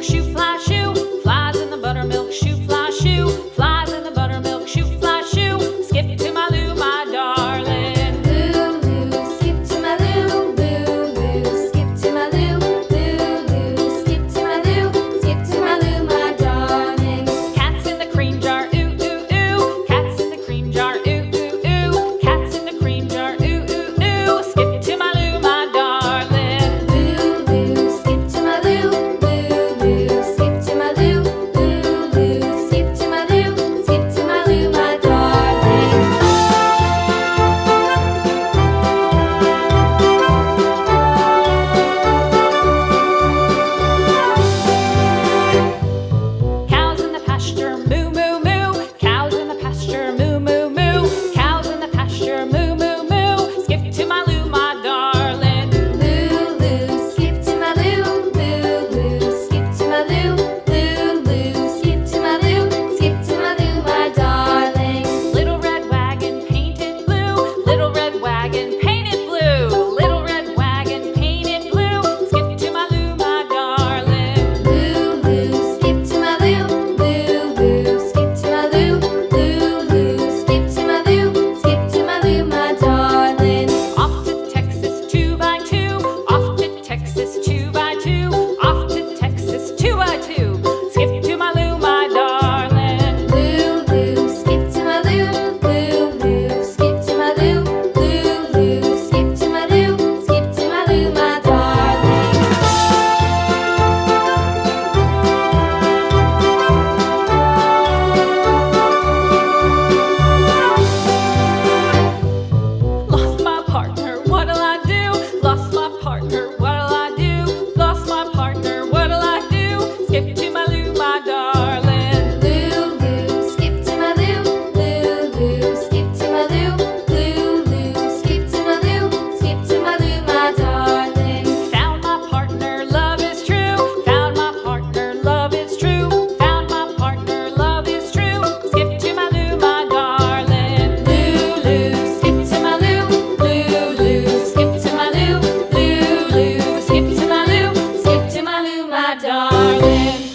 buttermilk shoe, fly shoe. Flies in the buttermilk shoe, fly shoe. Flies in the buttermilk shoe, fly shoe. Skip to my Lou, my darling. Lou, Lou, skip to my Lou. Lou, Lou, skip to my Lou. Lou, Lou, skip to my Lou. Skip to my Lou, my darling. Cats in the cream jar, ooh, ooh, ooh. Cats in the cream jar, ooh, ooh, ooh. Cats in the cream jar, ooh, ooh, ooh. Skip to my Lou, my darling. Lou, Lou, skip to my Lou. Lou, Lou, skip to my Lou. Lou, Lou, skip to my Lou. Skip to my Lou, my darling. Cows in the pasture, moo, moo, moo. Cows in the pasture, moo, moo, moo. Cows in the pasture, moo, moo, moo. Skip to my Lou, my darling. Lou, Lou, skip to my Lou. Lou, Lou, skip to my Lou. Lou, Lou, skip to my Lou. Skip to my Lou, my darling. Little red wagon painted blue. Little red wagon painted blue. Little red wagon painted blue. Skip to my Lou, my darling. Lou, Lou, skip to my Lou. Lou, Lou, skip to my Lou. Lou, Lou, skip to my Lou. Skip to my Lou, my darling. Off to Texas 2x2. Off to Texas 2x2. Off to Texas 2x2. Skip to my Lou, my darling. Lou, Lou, skip to my Lou. Lou, Lou, skip to my Lou. Lou, Lou, skip to my Lou. Skip to my Lou, my darling. Lost my partner, what'll I do? Lost my partner, what'll I do? Lost my partner, what'll I do? Skip to my Lou, my darling. Lou, Lou, skip to my Lou. Lou, Lou, skip to my Lou. Lou, Lou, skip to my Lou. Skip to my Lou, my darling. Found my partner, love is true. Found my partner, love is true. Found my partner, love is true. Skip to my Lou, my darling. Lou, Lou, skip to my Lou. Lou, Lou, skip to my Lou. Lou, Lou, skip to my Lou. Skip to my Lou, my darling.